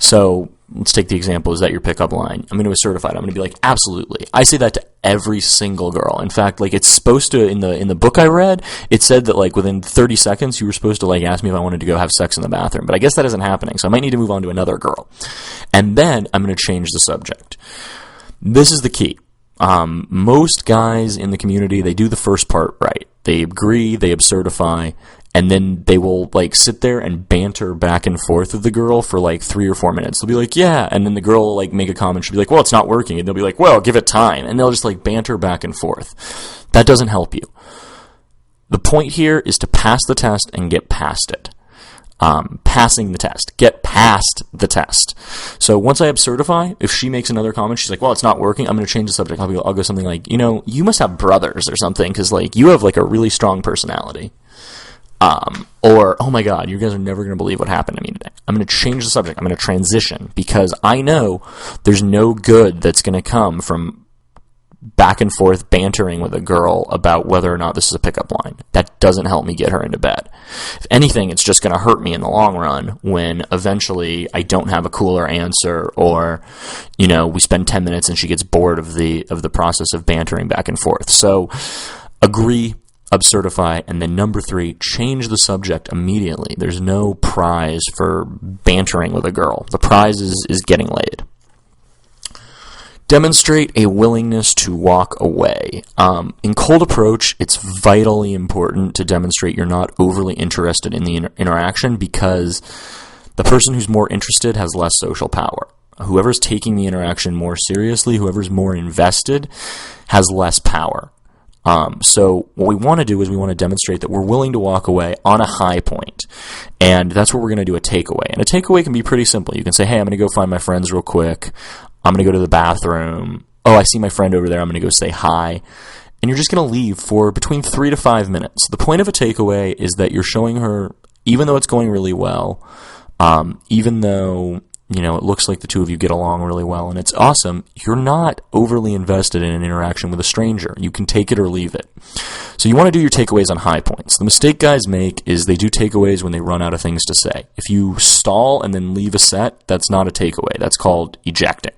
So let's take the example, is that your pickup line? I'm going to absurdify it. I'm going to be like, absolutely. I say that to every single girl. In fact, like, it's supposed to, in the book I read, it said that like within 30 seconds you were supposed to like ask me if I wanted to go have sex in the bathroom. But I guess that isn't happening, so I might need to move on to another girl. And then I'm going to change the subject. This is the key. Most guys in the community, they do the first part right. They agree, they absurdify, and then they will like sit there and banter back and forth with the girl for like 3 or 4 minutes. They'll be like, yeah, and then the girl will like make a comment. She'll be like, well, it's not working. And they'll be like, well, give it time. And they'll just like banter back and forth. That doesn't help you. The point here is to pass the test and get past it. passing the test. Get past the test. So once I absurdify, if she makes another comment, she's like, well, it's not working, I'm going to change the subject. I'll go something like, you must have brothers or something, because you have a really strong personality. Or, oh my God, you guys are never going to believe what happened to me today. I'm going to change the subject. I'm going to transition, because I know there's no good that's going to come from back and forth bantering with a girl about whether or not this is a pickup line. That doesn't help me get her into bed. If anything, it's just going to hurt me in the long run when eventually I don't have a cooler answer, or, we spend 10 minutes and she gets bored of the process of bantering back and forth. So agree, absurdify, and then number 3, change the subject immediately. There's no prize for bantering with a girl. The prize is getting laid. Demonstrate a willingness to walk away. In cold approach, it's vitally important to demonstrate you're not overly interested in the interaction, because the person who's more interested has less social power. Whoever's taking the interaction more seriously, whoever's more invested, has less power. So what we want to do is we want to demonstrate that we're willing to walk away on a high point. And that's what we're going to do, a takeaway. And a takeaway can be pretty simple. You can say, hey, I'm going to go find my friends real quick. I'm going to go to the bathroom. Oh, I see my friend over there. I'm going to go say hi. And you're just going to leave for between 3 to 5 minutes. The point of a takeaway is that you're showing her, even though it's going really well, even though it looks like the two of you get along really well and it's awesome, you're not overly invested in an interaction with a stranger. You can take it or leave it. So you want to do your takeaways on high points. The mistake guys make is they do takeaways when they run out of things to say. If you stall and then leave a set, that's not a takeaway. That's called ejecting.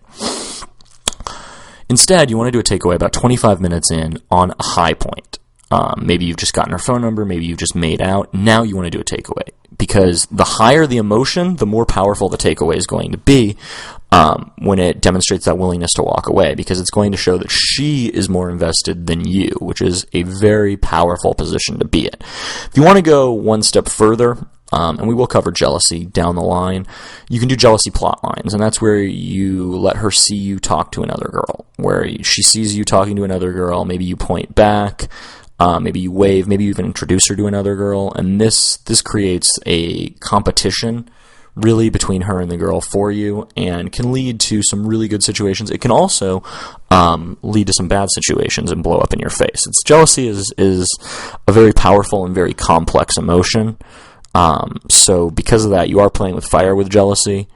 Instead, you want to do a takeaway about 25 minutes in on a high point. Maybe you've just gotten her phone number, maybe you've just made out. Now you want to do a takeaway, because the higher the emotion, the more powerful the takeaway is going to be when it demonstrates that willingness to walk away, because it's going to show that she is more invested than you, which is a very powerful position to be in. If you want to go one step further, and we will cover jealousy down the line, you can do jealousy plot lines, and that's where you let her see you talk to another girl, where she sees you talking to another girl, maybe you point back, maybe you wave, maybe you even introduce her to another girl, and this creates a competition really between her and the girl for you, and can lead to some really good situations. It can also lead to some bad situations and blow up in your face. Jealousy is a very powerful and very complex emotion. So because of that, you are playing with fire with jealousy.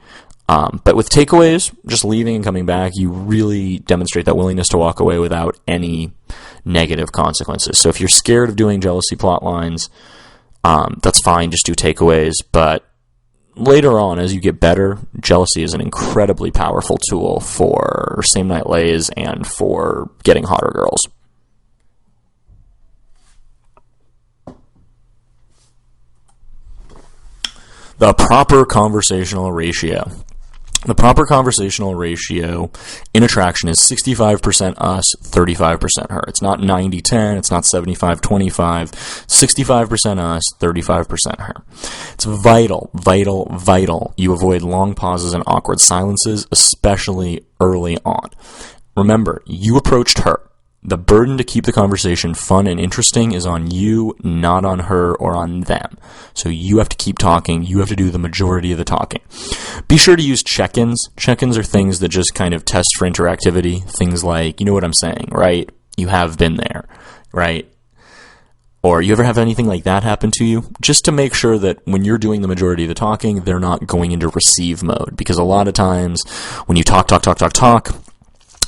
But with takeaways, just leaving and coming back, you really demonstrate that willingness to walk away without any negative consequences. So if you're scared of doing jealousy plot lines, that's fine, just do takeaways. But later on, as you get better, jealousy is an incredibly powerful tool for same-night lays and for getting hotter girls. The proper conversational ratio. The proper conversational ratio in attraction is 65% us, 35% her. It's not 90-10, it's not 75-25, 65% us, 35% her. It's vital, vital, vital you avoid long pauses and awkward silences, especially early on. Remember, you approached her. The burden to keep the conversation fun and interesting is on you, not on her or on them. So you have to keep talking. You have to do the majority of the talking. Be sure to use check-ins. Check-ins are things that just kind of test for interactivity. Things like, you know what I'm saying, right? You have been there, right? Or you ever have anything like that happen to you? Just to make sure that when you're doing the majority of the talking, they're not going into receive mode. Because a lot of times when you talk,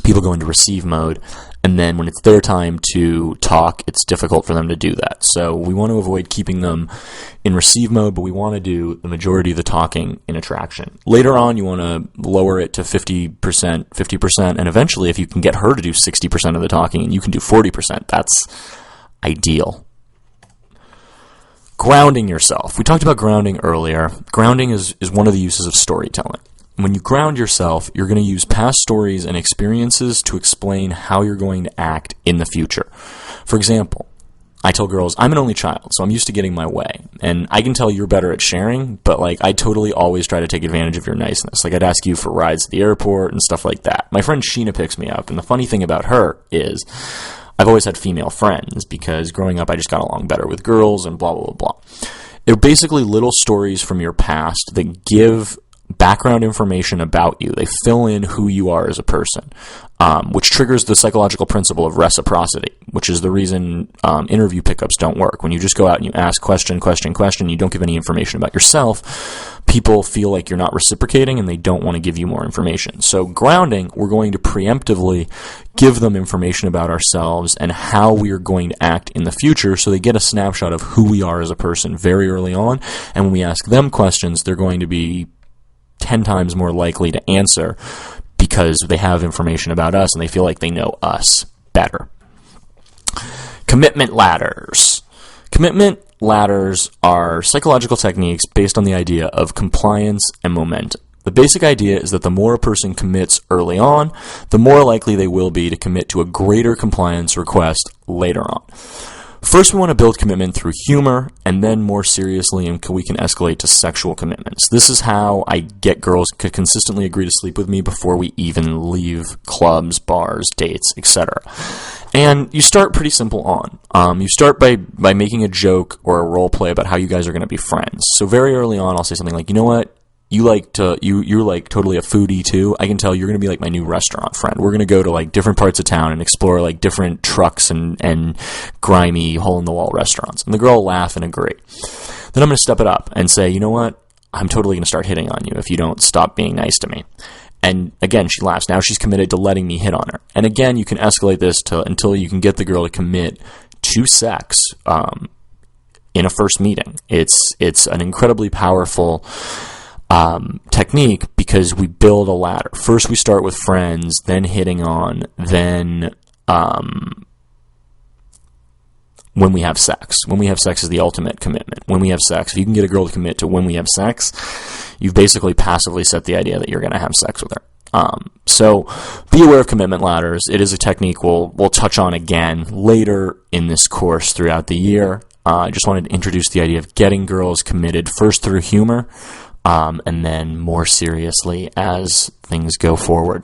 people go into receive mode. And then when it's their time to talk, it's difficult for them to do that. So we want to avoid keeping them in receive mode, but we want to do the majority of the talking in attraction. Later on, you want to lower it to 50%, and eventually if you can get her to do 60% of the talking and you can do 40%, that's ideal. Grounding yourself. We talked about grounding earlier. Grounding is one of the uses of storytelling. When you ground yourself, you're going to use past stories and experiences to explain how you're going to act in the future. For example, I tell girls, I'm an only child, so I'm used to getting my way. And I can tell you're better at sharing, but I totally always try to take advantage of your niceness. I'd ask you for rides to the airport and stuff like that. My friend Sheena picks me up, and the funny thing about her is I've always had female friends because growing up I just got along better with girls and blah, blah, blah, blah. They're basically little stories from your past that give background information about you. They fill in who you are as a person, which triggers the psychological principle of reciprocity, which is the reason interview pickups don't work. When you just go out and you ask question, you don't give any information about yourself, people feel like you're not reciprocating and they don't want to give you more information. So grounding, we're going to preemptively give them information about ourselves and how we are going to act in the future, so they get a snapshot of who we are as a person very early on. And when we ask them questions, they're going to be 10 times more likely to answer because they have information about us and they feel like they know us better. Commitment ladders. Commitment ladders are psychological techniques based on the idea of compliance and momentum. The basic idea is that the more a person commits early on, the more likely they will be to commit to a greater compliance request later on. First, we want to build commitment through humor, and then more seriously, we can escalate to sexual commitments. This is how I get girls to consistently agree to sleep with me before we even leave clubs, bars, dates, etc. And you start pretty simple on. You start by making a joke or a role play about how you guys are going to be friends. So very early on, I'll say something like, you know what? You're like totally a foodie too. I can tell you're going to be like my new restaurant friend. We're going to go to like different parts of town and explore like different trucks and grimy hole-in-the-wall restaurants. And the girl will laugh and agree. Then I'm going to step it up and say, you know what? I'm totally going to start hitting on you if you don't stop being nice to me. And again, she laughs. Now she's committed to letting me hit on her. And again, you can escalate this until you can get the girl to commit to sex in a first meeting. It's an incredibly powerful technique because we build a ladder. First we start with friends, then hitting on, then when we have sex. When we have sex is the ultimate commitment. When we have sex, if you can get a girl to commit to when we have sex, you've basically passively set the idea that you're going to have sex with her. So be aware of commitment ladders. It is a technique we'll touch on again later in this course throughout the year. I just wanted to introduce the idea of getting girls committed first through humor, and then more seriously as things go forward.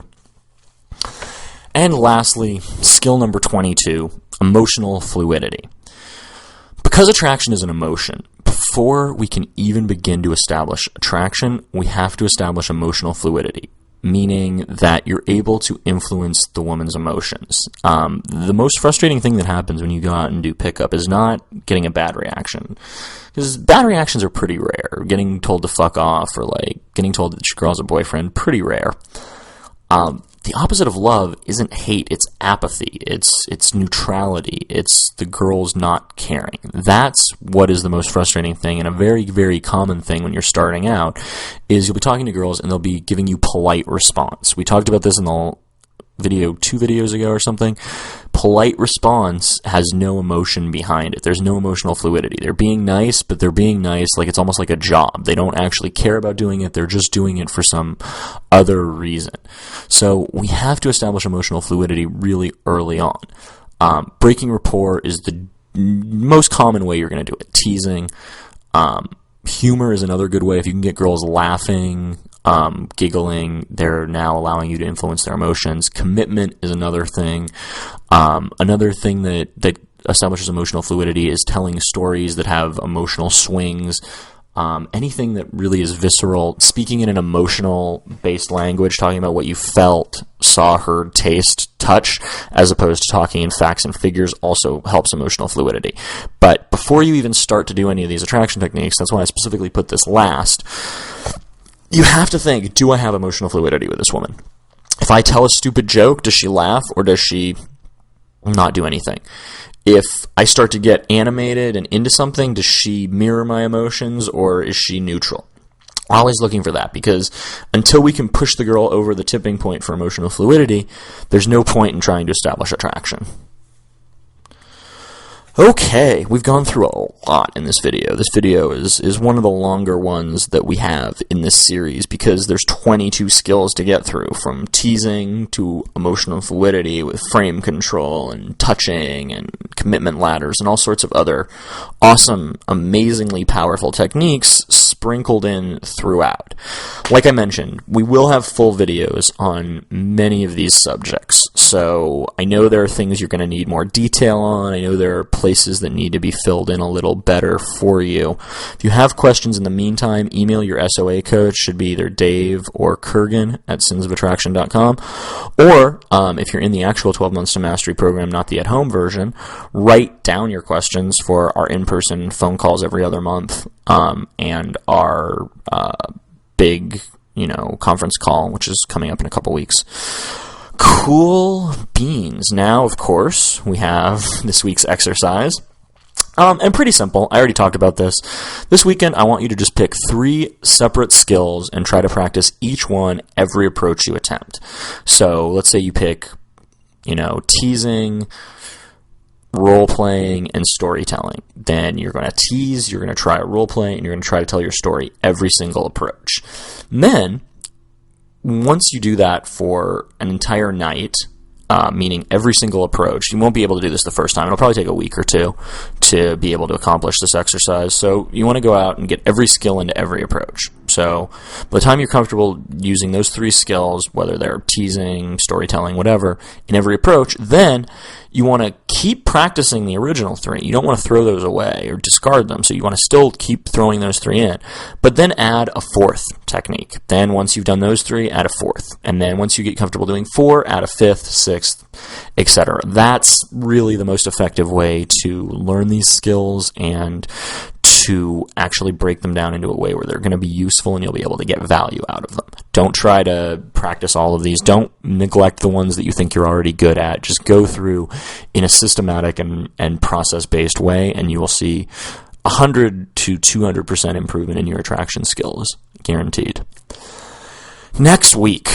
And lastly, skill number 22, emotional fluidity. Because attraction is an emotion, before we can even begin to establish attraction, we have to establish emotional fluidity, meaning that you're able to influence the woman's emotions. The most frustrating thing that happens when you go out and do pickup is not getting a bad reaction, because bad reactions are pretty rare. Getting told to fuck off or like getting told that your girl's a boyfriend, pretty rare. The opposite of love isn't hate, it's apathy, it's neutrality, it's the girls not caring. That's what is the most frustrating thing, and a very, very common thing when you're starting out is you'll be talking to girls and they'll be giving you polite response. We talked about this in the video 2 videos ago or something. Polite response has no emotion behind it. There's no emotional fluidity. They're being nice, but they're being nice like it's almost like a job. They don't actually care about doing it. They're just doing it for some other reason. So we have to establish emotional fluidity really early on. Breaking rapport is the most common way you're going to do it. Teasing. Humor is another good way. If you can get girls laughing, giggling, they're now allowing you to influence their emotions. Commitment is another thing. Another thing that establishes emotional fluidity is telling stories that have emotional swings. Anything that really is visceral, speaking in an emotional-based language, talking about what you felt, saw, heard, taste, touch, as opposed to talking in facts and figures, also helps emotional fluidity. But before you even start to do any of these attraction techniques, that's why I specifically put this last, you have to think, do I have emotional fluidity with this woman? If I tell a stupid joke, does she laugh or does she not do anything? If I start to get animated and into something, does she mirror my emotions or is she neutral? Always looking for that, because until we can push the girl over the tipping point for emotional fluidity, there's no point in trying to establish attraction. Okay, we've gone through a lot in this video. This video is one of the longer ones that we have in this series because there's 22 skills to get through, from teasing to emotional fluidity with frame control and touching and commitment ladders and all sorts of other awesome, amazingly powerful techniques sprinkled in throughout. Like I mentioned, we will have full videos on many of these subjects, so I know there are things you're going to need more detail on. I know there are places that need to be filled in a little better for you. If you have questions in the meantime, email your SOA coach. Should be either Dave or Kurgan at sinsofattraction.com. Or if you're in the actual 12 Months to Mastery program, not the at-home version, write down your questions for our in-person phone calls every other month, and our big conference call, which is coming up in a couple weeks. Cool beans. Now, of course, we have this week's exercise. And pretty simple. I already talked about this. This weekend, I want you to just pick 3 separate skills and try to practice each one every approach you attempt. So let's say you pick, teasing, role-playing, and storytelling. Then you're going to tease, you're going to try a role-play, and you're going to try to tell your story every single approach. And then, once you do that for an entire night, meaning every single approach, you won't be able to do this the first time. It'll probably take a week or 2 to be able to accomplish this exercise. So you want to go out and get every skill into every approach. So by the time you're comfortable using those 3 skills, whether they're teasing, storytelling, whatever, in every approach, then you want to keep practicing the original 3. You don't want to throw those away or discard them. So you want to still keep throwing those 3 in, but then add a 4th technique. Then once you've done those 3, add a 4th. And then once you get comfortable doing 4, add a 5th, 6th, etc. That's really the most effective way to learn these skills and to actually break them down into a way where they're going to be useful and you'll be able to get value out of them. Don't try to practice all of these. Don't neglect the ones that you think you're already good at. Just go through in a systematic and process-based way, and you will see 100 to 200% improvement in your attraction skills, guaranteed. Next week,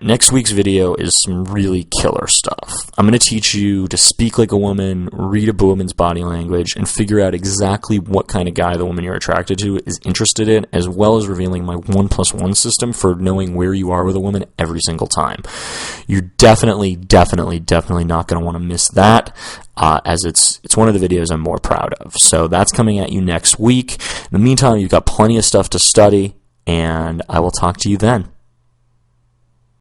next week's video is some really killer stuff. I'm going to teach you to speak like a woman, read a woman's body language, and figure out exactly what kind of guy the woman you're attracted to is interested in, as well as revealing my 1+1 system for knowing where you are with a woman every single time. You're definitely not going to want to miss that, as it's one of the videos I'm more proud of. So that's coming at you next week. In the meantime, you've got plenty of stuff to study, and I will talk to you then.